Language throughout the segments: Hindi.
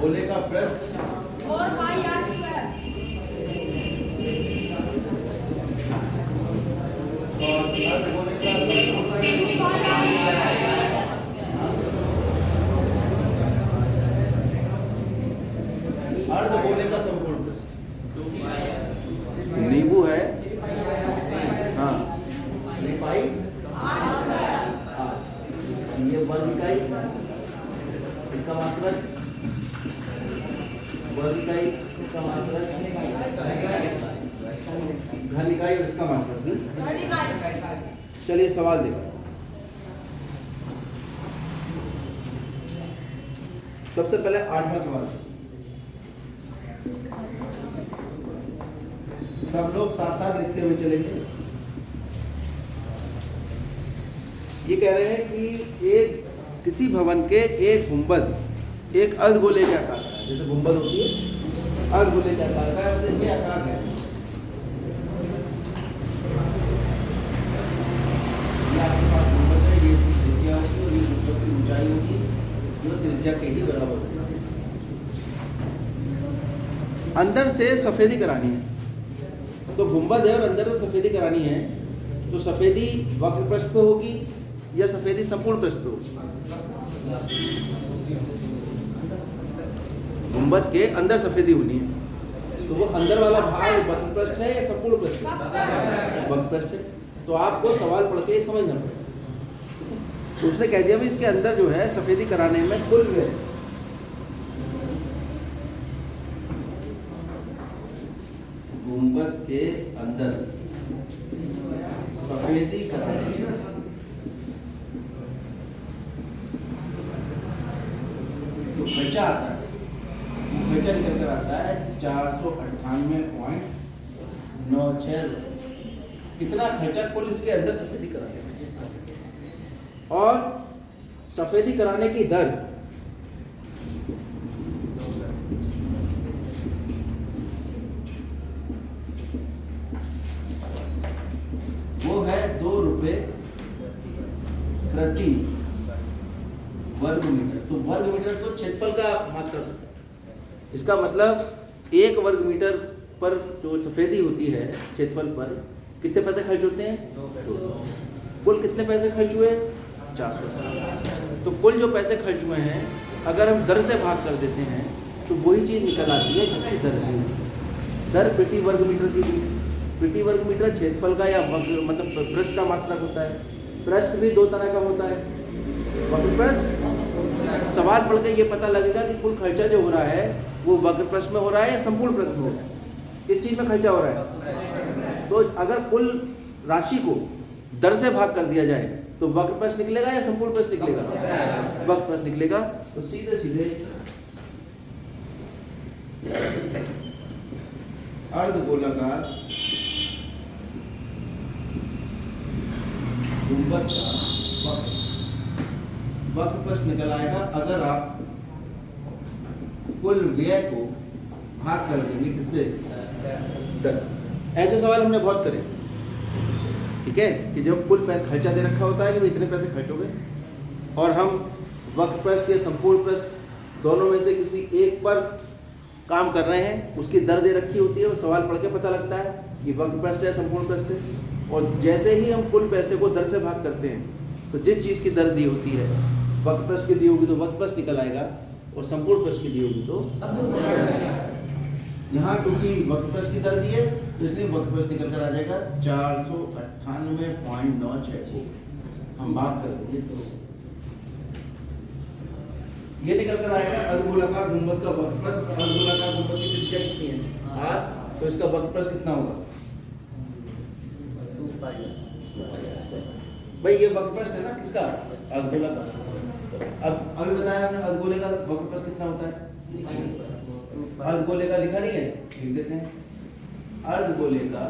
गोले का पृष्ठ और पाई आर स्क्वायर और अर्धगोले का पाई आर स्क्वायर अर्धगोले का संपूर्ण पृष्ठ नींबू है, हाँ, पाई आर स्क्वायर ये वर्ग इकाई, इसका मात्रक वर्ग इकाई, इसका मात्रक घन इकाई और इसका मात्रक भी। अधिकारी चलिए सवाल देखो। सबसे पहले 8वां सवाल, सब लोग साथ साथ लिखते हुए चलेंगे। ये कह रहे हैं कि एक किसी भवन के एक गुंबद एक अर्धगोले के आकार का है। जैसे गुंबद होती है अर्धगोले के आकार का है, मतलब ये आकार है। ये आपके पास गुंबद है, ये इसकी त्रिज्या होगी और ये गुंबद की ऊंचाई होगी जो त्रिज्या के ही बराबर होगी। अंदर से सफेदी करानी है, तो गुंबद है और अंदर से सफेदी करानी है, तो सफेदी वक्र पृष्ठ पे होगी या सफेदी संपूर्ण पृष्ठ पे होगी? गुंबद के अंदर सफेदी होनी है, तो वो अंदर वाला भाग वक्र पृष्ठ है या संपूर्ण पृष्ठ है? वक्र पृष्ठ है। तो आपको सवाल पढ़ के समझना पड़ेगा। तो उसने कह दिया भी इसके अंदर जो है सफेदी कराने में कुल व्यय गुंबद के अंदर सफेदी कराने जो खर्चा आता है, वो खर्चा निकल कर आता है 498.96। कितना खर्चा कुल इसके अंदर सफेदी कराने में, और सफेदी कराने की दर वो है 2 रुपये प्रति वर्ग मीटर। तो वर्ग मीटर तो क्षेत्रफल का मात्रक है। इसका मतलब 1 वर्ग मीटर पर जो सफेदी होती है क्षेत्रफल पर कितने पैसे खर्च होते हैं? 2। कुल कितने पैसे खर्च हुए? 400। तो कुल जो पैसे खर्च हुए हैं अगर हम दर से भाग कर देते हैं तो वही चीज़ निकल आती है जिसकी दर है। दर प्रति वर्ग मीटर की, प्रति वर्ग मीटर क्षेत्रफल का या मतलब पृष्ठ का मात्रक होता है। पृष्ठ भी 2 तरह का होता है, वक्र पृष्ठ। सवाल पढ़ के ये पता लगेगा कि कुल खर्चा जो हो रहा है वो वक्र पृष्ठ में हो रहा है या संपूर्ण पृष्ठ में हो रहा है, किस चीज़ में खर्चा हो रहा है। तो अगर कुल राशि को दर से भाग कर दिया जाए तो वक्र पृष्ठ निकलेगा या संपूर्ण पृष्ठ निकलेगा? वक्र पृष्ठ निकलेगा। तो सीधे सीधे अर्धगोलाकार गुंबद का वक्र पृष्ठ निकल आएगा अगर आप कुल व्यय को भाग कर देंगे किससे? 10। ऐसे सवाल हमने बहुत करे, ठीक है, कि जब कुल खर्चा दे रखा होता है कि भाई इतने पैसे खर्च हो गए और हम वक्र पृष्ठ या संपूर्ण पृष्ठ दोनों में से किसी एक पर काम कर रहे हैं, उसकी दर दे रखी होती है और सवाल पढ़ के पता लगता है कि वक्र पृष्ठ है संपूर्ण पृष्ठ है। और जैसे ही हम कुल पैसे को दर से भाग करते हैं तो जिस चीज़ की दर दी होती है, वक्र पृष्ठ की दी होगी तो वक्र पृष्ठ निकल आएगा और संपूर्ण पृष्ठ की दी होगी तो यहाँ क्योंकि वक्र पृष्ठ की दर दी है तो इसलिए वक्र पृष्ठ निकल कर आ जाएगा 498.96। हम बात कर देंगे तो ये निकल कर आएगा अर्धगोलाकार गुंबद का वक्र पृष्ठ। अर्धगोलाकार गुंबद की त्रिज्या कितनी है? 8। तो इसका वक्र पृष्ठ कितना होगा भाई? ये वक्र पृष्ठ है ना किसका? अर्धगोलाकार। अब अभी बताया हमने अर्धगोले का वक्र पृष्ठ कितना होता है? अर्धगोले का लिखा नहीं है, लिख देते हैं। अर्धगोले का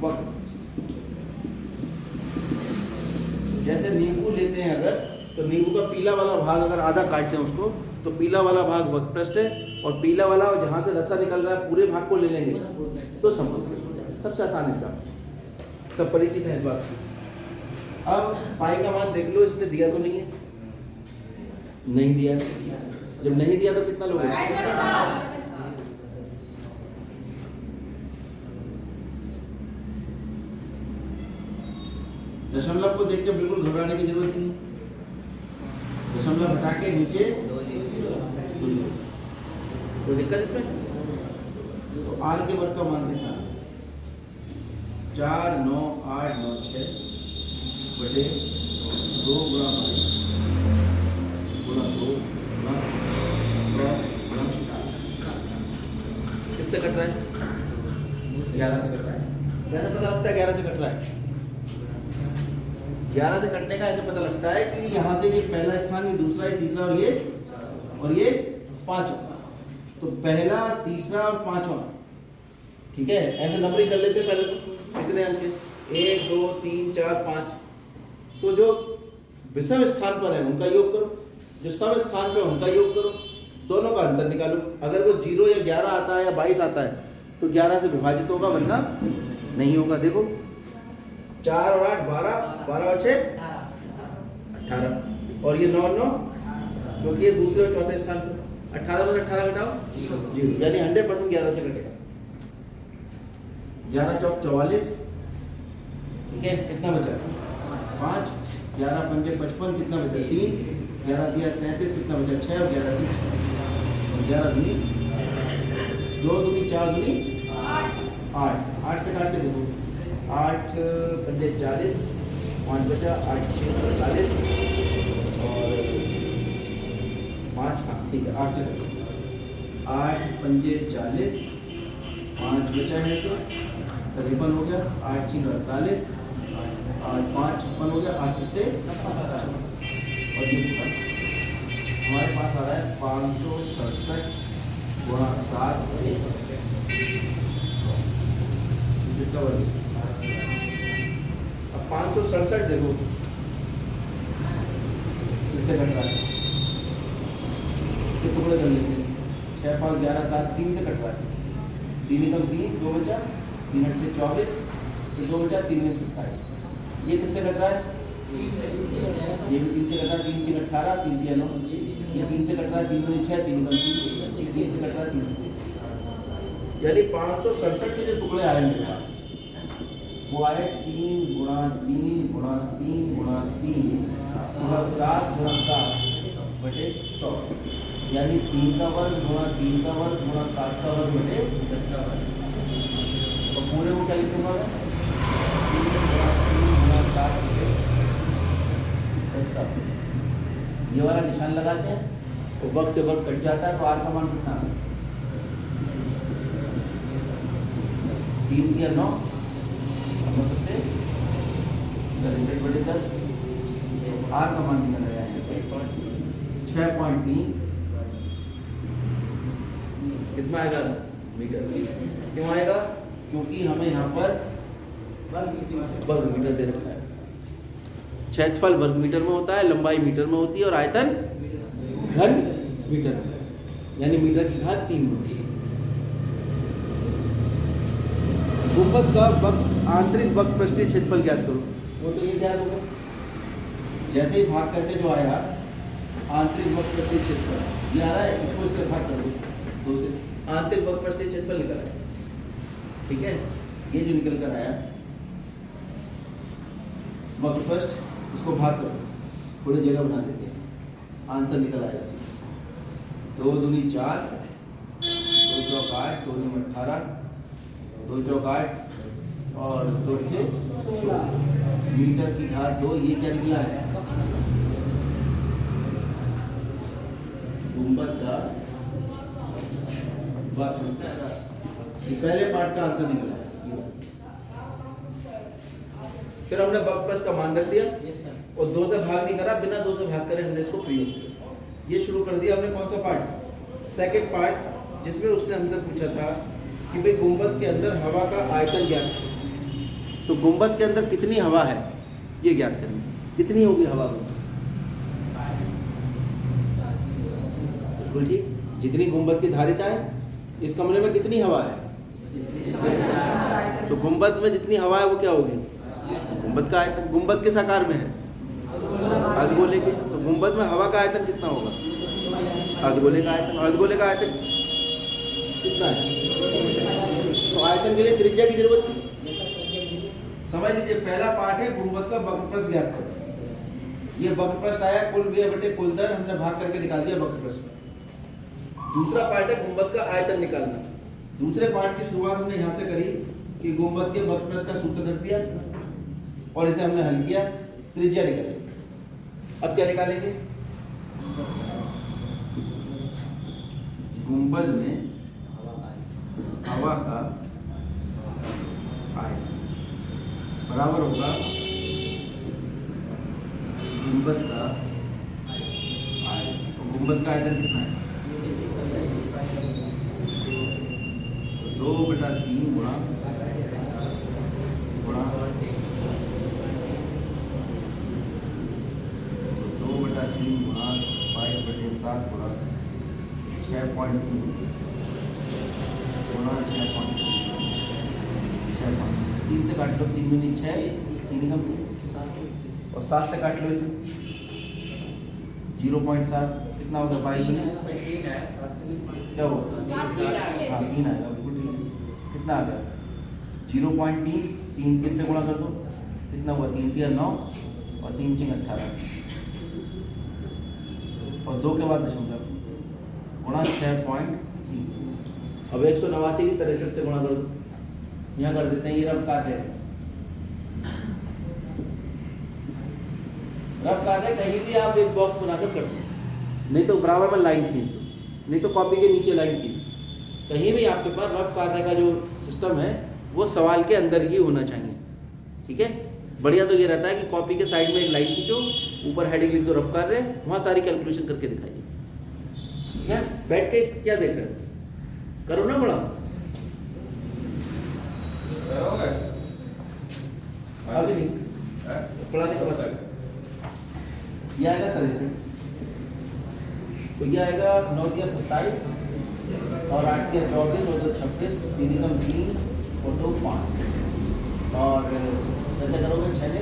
वक्र, जैसे नींबू लेते हैं अगर, तो नींबू का पीला वाला भाग अगर आधा काटते हैं उसको तो पीला वाला भाग वक्र पृष्ठ है और पीला वाला और जहाँ से रसा निकल रहा है पूरे भाग को ले लेंगे तो संपूर्ण पृष्ठ हो जाएगा। सबसे आसान एग्जाम, सब परिचित है इस बात से। अब पाई का मान देख लो, इसने दिया तो नहीं है, नहीं दिया। जब नहीं दिया तो कितना लोगे? दशमलव को देख के बिल्कुल घबराने की जरूरत नहीं। दशमलव हटा के नीचे कोई दिक्कत इसमें? तो आर के वर्ग का मान कितना? 4 9 8 9 6 बटे 2 गुणा 22 गुणा 2 गुणा 100 किससे कट रहा है? 11 से कट रहा है। कैसे पता लगता है 11 से कट रहा है? 11 से कटने का ऐसे पता लगता है कि यहाँ से ये पहला स्थान, ये दूसरा, ये तीसरा और ये पांचवा। तो पहला, तीसरा और पांचवा, ठीक है, ऐसे नंबरिंग कर लेते हैं पहले। तो कितने अंक हैं? 1 2 3 4 5। तो जो विषम स्थान पर है उनका योग करो, जो सम स्थान पर उनका योग करो, दोनों का अंतर निकालो। अगर वो 0 या 11 आता है या 22 आता है तो 11 से विभाजित होगा, वरना नहीं होगा। देखो 4 और 8 12, 12 और 6 18, और ये 9 9 क्योंकि ये दूसरे और चौथे स्थान पर। 18 में 18 घटाओ 0, यानी 100% 11 से घटेगा। 11 चौक 44, ठीक है, कितना बचा? 5, 11 पंजे 55, कितना बचा? 3, 11 दिया 33, कितना बचा? 6, और 11 से 11 दूनी 2 दूनी 4 दूनी 8, 8 से काट के देखो। 8 पंजे 40, 5 बचा, 8 6 48 और 5, हाँ ठीक है, 8 से करो। 8 पंजे 40, 5 बचा है से 53 हो गया, 8 6 48, 8 5 56 हो गया, 8 7 और ये हमारे पास आ रहा है 567 गुणा 7 इसका वर्ग। अब 567 देखो इससे कट रहा है, इसके टुकड़े कर लेते हैं। 6 5 11 7 3 से कट रहा है। 3 एकम 3, 2 बचा, 3 8 24, तो 2 बचा, 3 9 27। ये किससे कट रहा है? ये भी 3 से कट रहा है। 3 6 18, 3 3 9। ये 3 से कट रहा है, 3 2 6, 3 एकम 3। ये 3 से कट रहा है, 3 से 3। यानी 567 के जो टुकड़े आए मेरे पास वो आए 3 गुणा 3 गुणा 3 गुणा 3 गुणा 7 गुणा 7 बटे 100, यानी 3 का वर्ग गुणा 3 का वर्ग गुणा 7 का वर्ग बटे 10 का वर्ग। और पूरे को क्या लिखूंगा मैं? 3 गुणा 7 बटे 10 का वर्ग। ये वाला निशान लगाते हैं तो वर्ग से वर्ग कट जाता है। तो आर का मान कितना? 3 या 9 हो सकते 10 आर का मान निकल रहा है 6.3। इसमें आएगा मीटर। क्यों आएगा? क्योंकि हमें यहाँ पर वर्ग मीटर दे रखा है। क्षेत्रफल वर्ग मीटर में होता है, लंबाई मीटर में होती है और आयतन घन मीटर में, यानी मीटर की घात 3 होती है। गुंबद का वक्त आंतरिक वक्त पृष्ठीय क्षेत्रफल ज्ञात करो। वो तो ये ज्ञात होगा, जैसे ही भाग करके जो आया आंतरिक वक्त पृष्ठीय क्षेत्रफल ये आ रहा है, इसको इससे भाग कर दो 2 से, आंतरिक वक्त पृष्ठीय क्षेत्रफल निकल आया। ठीक है, ये जो निकल कर आया वक्त पृष्ठ, इसको भाग करो, थोड़ी जगह बना देते हैं, आंसर निकल आएगा। 2 दूनी 4, 2 चौक 8, 2 दूनी 18, 2 चौक 8 और 2 के 16 मीटर की घात 2। ये क्या निकला है? गुंबद का वक्र। पहले पार्ट का आंसर निकला है। फिर हमने वक्र पृष्ठ का मान रख दिया और 2 से भाग नहीं करा, बिना 2 से भाग करे हमने इसको प्रयोग किया। ये शुरू कर दिया हमने। कौन सा पार्ट? सेकंड पार्ट, जिसमें उसने हमसे पूछा था कि भाई गुंबद के अंदर हवा का आयतन ज्ञात करें। तो गुंबद के अंदर कितनी हवा है ये ज्ञात करें। कितनी होगी हवा को? बिल्कुल ठीक। जितनी गुंबद की धारिता है, इस कमरे में कितनी हवा है? तो गुंबद में जितनी हवा है वो क्या होगी? गुंबद का आयतन। गुंबद किस आकार में है? अर्धगोले के। तो गुंबद में हवा का आयतन कितना होगा? अर्धगोले का आयतन। अर्धगोले का आयतन कितना है? तो आयतन के लिए त्रिज्या की जरूरत थी। समझ लीजिए, पहला पार्ट है गुंबद का वक्रपृष्ठ ज्ञात करो। ये वक्रपृष्ठ आया कुल व्यय बटे कुल दर, हमने भाग करके निकाल दिया वक्रपृष्ठ। दूसरा पार्ट है गुंबद का आयतन निकालना। दूसरे पार्ट की शुरुआत हमने यहाँ से करी कि गुंबद के वक्रपृष्ठ का सूत्र रख दिया और इसे हमने हल किया, त्रिज्या निकाली। अब क्या निकालेंगे? गुंबद में हवा का आयतन बराबर होगा गुंबद का आयतन। तो गुंबद का आयतन कितना है? 2/3 गुणा 2/3 गुणा 22/7 गुणा 6.3 गुणा 6.3 से काट लो, 3 में 6, 3 कम और 7 से काट लो इसे, 0.7 कितना होगा? 22 क्या होगा? हाँ 3 आएगा, बिल्कुल ठीक। कितना आ गया? 0.3, 3 किससे गुणा कर दो, कितना हुआ? 3 या 9 और 3 6 18 और 2 के बाद दशमलव गुणा 6.3। अब 189 की 63 से गुणा कर दो, यहाँ कर देते हैं। ये रफ कार्य है, रफ कार्य कहीं भी आप एक बॉक्स बनाकर कर सकते हैं, नहीं तो बराबर में लाइन खींच दो, नहीं तो कॉपी के नीचे लाइन खींच दो। कहीं भी आपके पास रफ कार्य का जो सिस्टम है वो सवाल के अंदर ही होना चाहिए, ठीक है। बढ़िया तो ये रहता है कि कॉपी के साइड में एक लाइन खींचो, ऊपर हेडिंग लिख दो रफ कार्य, वहाँ सारी कैलकुलेशन करके दिखाइए, ठीक है। बैठ के क्या देख रहे हैं, करो ना बड़ा। अभी नहीं पढ़ाने के बाद ये आएगा 23, तो ये आएगा 9 दिया 27 और 8 दिया 24 और 2 26, 3 कम 3 और 2 5 और कैसे करोगे? 6 ने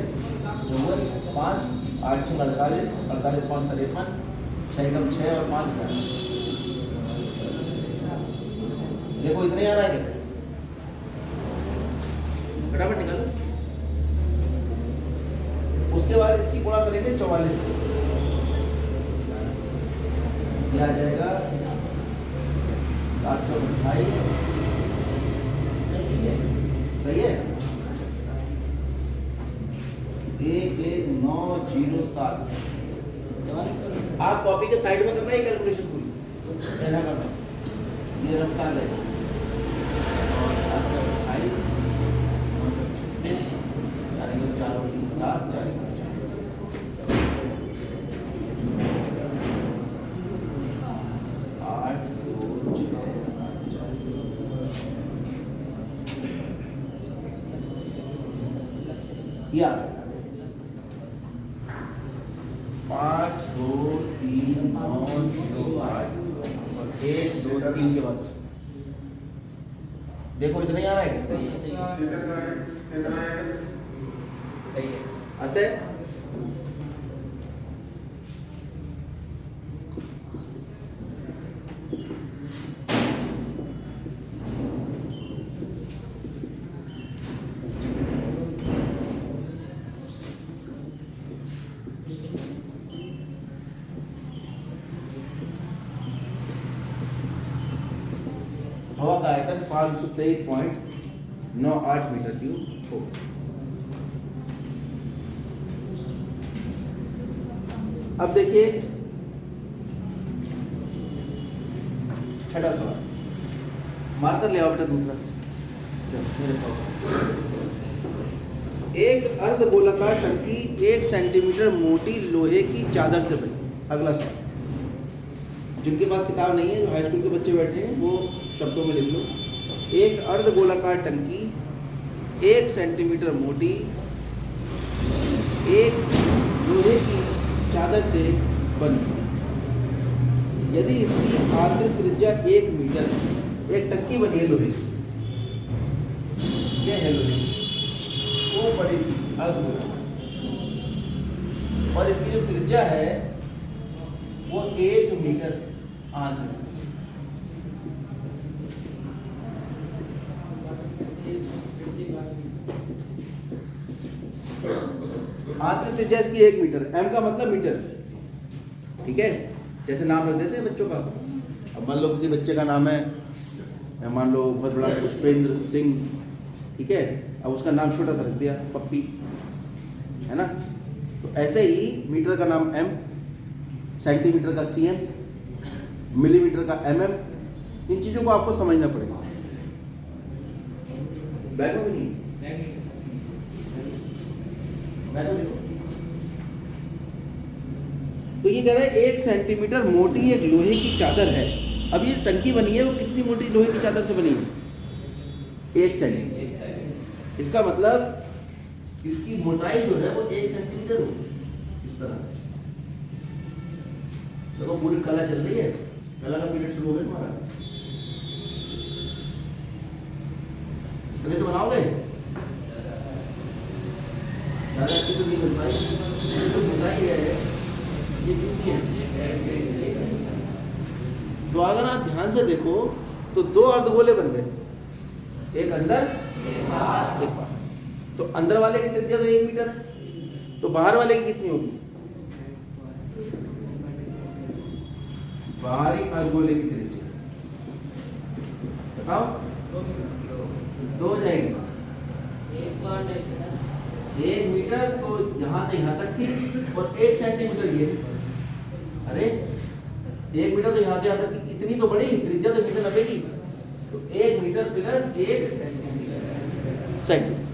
5, 8 6 48, 48 5 53, 6 कम 6 और 5 11। देखो इतने आ रहा है क्या? फटाफट निकालो। उसके बाद इसकी गुणा करेंगे 44 से, यह आ जाएगा 7 चौक 28, सही है। 11907। आप कॉपी के साइड में करना है कैलकुलेशन पूरी, ऐसा करना, ये रफ्तार रहेगा। और 7 4 और 3 7 4 8 2 6 या 5 2 3 9 0 8 और 1 2 3 के बाद देखो इतना ही आ रहा है क्या? सही है। आते हैं? हवा का आयतन 523.98 मीटर क्यूब हो। अब देखिए छठा सवाल, मार्कर ले आओ बेटा दूसरा। एक अर्धगोलाकार टंकी 1 सेंटीमीटर मोटी लोहे की चादर से बनी। अगला सवाल, जिनके पास किताब नहीं है, जो हाई स्कूल के बच्चे बैठे हैं, वो शब्दों में लिख लो। एक अर्धगोलाकार टंकी 1 सेंटीमीटर मोटी, एक लोहे की चादर से बनी। यदि इसकी आंतरिक त्रिज्या 1 मीटर है, एक टंकी बनी है लोहे की, ये है लोहे वो बड़ी थी अर्धगोलाकार, और इसकी जो त्रिज्या है मीटर आंत। आंतरिक त्रिज्या इसकी 1 मीटर, m का मतलब मीटर, ठीक है। जैसे नाम रख देते हैं बच्चों का। अब मान लो किसी बच्चे का नाम है, मान लो बहुत बड़ा पुष्पेंद्र सिंह, ठीक है। अब उसका नाम छोटा सा रख दिया पप्पी, है ना। तो ऐसे ही मीटर का नाम m, सेंटीमीटर का cm, मिलीमीटर का mm। इन चीज़ों को आपको समझना पड़ेगा। बैग में नहीं, बैग में देखो। तो ये कह रहा है 1 सेंटीमीटर मोटी एक लोहे की चादर है। अब ये टंकी बनी है, वो कितनी मोटी लोहे की चादर से बनी है? 1 सेंटीमीटर। इसका मतलब इसकी मोटाई जो है वो 1 सेंटीमीटर होगी। इस तरह से देखो, पूरी कला चल रही है, कला का पीरियड शुरू हो गया तुम्हारा। तो बनाओगे ज़्यादा अच्छी तो नहीं बन पाई, तो मोटाई है ये कितनी है? तो अगर आप ध्यान से देखो तो 2 अर्धगोले बन गए, एक अंदर एक बाहर। तो अंदर वाले की त्रिज्या तो 1 मीटर, तो बाहर वाले की कितनी होगी? बाहरी अर्धगोले की त्रिज्या बताओ। 2 जाएगी, 1 मीटर तो यहाँ से यहाँ तक थी, और 1 सेंटीमीटर ये। अरे 1 मीटर तो यहाँ से यहाँ तक की, इतनी तो बड़ी त्रिज्या तो मीटर नपेगी। तो 1 मीटर प्लस 1 सेंटीमीटर,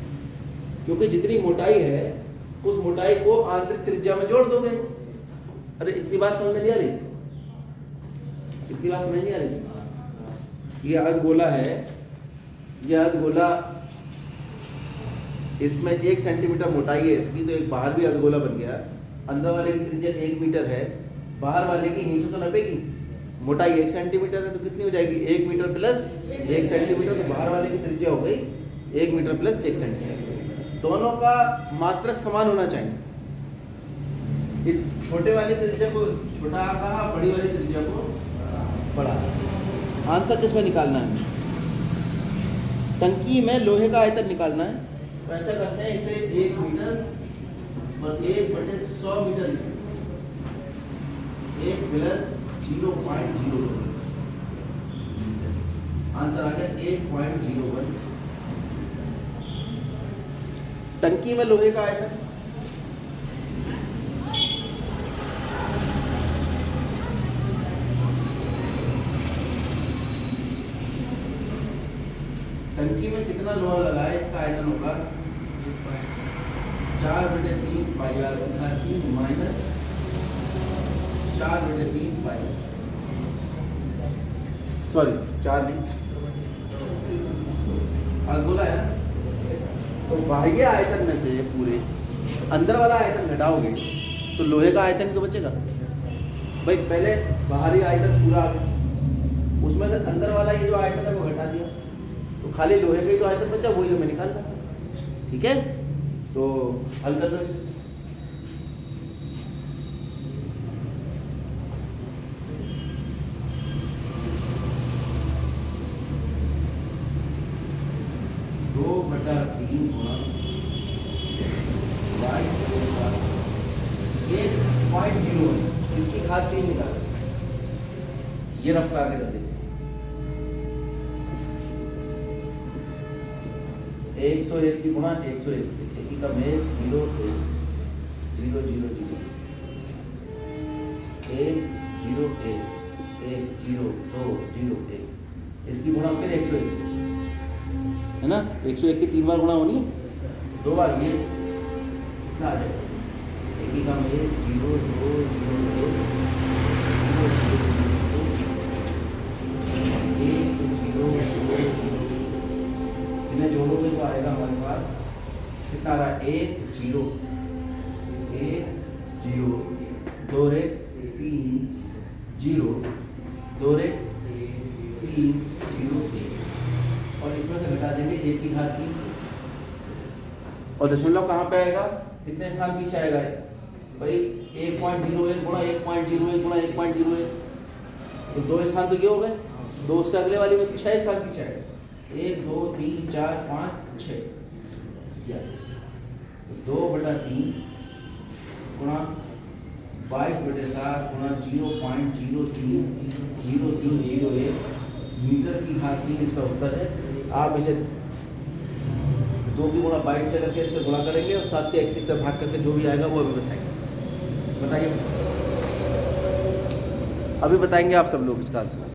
क्योंकि जितनी मोटाई है उस मोटाई को आंतरिक त्रिज्या में जोड़ दोगे। अरे इतनी बात समझ में नहीं आ रही? इतनी बात समझ नहीं आ रही? ये अर्धगोला है, ये अर्धगोला, इसमें 1 सेंटीमीटर मोटाई है इसकी, तो एक बाहर भी अर्धगोला बन गया। अंदर वाले की त्रिज्या 1 मीटर है, बाहर वाले की नीचे तो नपेगी। मोटाई 1 सेंटीमीटर है, तो कितनी हो जाएगी? 1 मीटर प्लस 1 सेंटीमीटर। तो बाहर वाले की त्रिज्या हो गई 1 मीटर प्लस 1 सेंटीमीटर। दोनों का मात्रक समान होना चाहिए। इस छोटे वाली त्रिज्या को छोटा कहा, बड़ी वाली त्रिज्या को बड़ा। आंसर किस में निकालना है? टंकी में लोहे का आयतन निकालना है। तो ऐसा करते हैं, इसे 1 मीटर और 1/100 मीटर लिखते हैं। 1 प्लस 0.01, आंसर आ गया 1.01। टंकी में लोहे का आयतन टंकी में कितना लोहा लगा है, इसका आयतन होगा 4/3 पाई आर माइनस 4/3 पाई, सॉरी 4 नहीं, अर्धगोला है ना। तो बाह्य आयतन में से पूरे अंदर वाला आयतन घटाओगे तो लोहे का आयतन तो बचेगा। भाई पहले बाहरी आयतन पूरा आ गया, उसमें से अंदर वाला ये जो आयतन है वो घटा दिया, तो खाली लोहे का ही तो आयतन बचा, वही हमें निकालना है। ठीक है, तो हल कर लो इसे। दो बटा 3 गुणा y 1.0, इसकी घात 3 निकाल, ये रफ्तार के कर 101 की गुणा 101 से, एक ही कम है 0 0 0 0 0 1 0 1 1 0 2 0 1, इसकी गुणा फिर 101 से, है ना। 101 की 3 बार गुणा होनी है, 2 बार, ये कितना आ जाएगा? एक ही कम है 0 2 0 1 0 0 जोड़ोगे तो आएगा हमारे पास कितना आ रहा है? 1 0 1 0 2 रे 3 0 2 रे 3 0 1, और इसमें से घटा देंगे 1 की घात 3, और दशमलव कहाँ पे आएगा? कितने स्थान पीछे आएगा भाई? 1.01 गुणा 1.01 गुणा 1.01, तो 2 स्थान तो ये हो गए, 2 से अगले वाली में 6 स्थान पीछे है, 1 2 3 4 5 6 किया, 2/3 गुणा 22/7 गुणा 0.030301 मीटर की घात 3 इसका उत्तर है। आप इसे 2 की गुणा 22 से करके इससे गुणा करेंगे और 7 के 31 से भाग करके जो भी आएगा वो अभी बताएंगे। बताइए, अभी बताएंगे आप सब लोग इसका आंसर।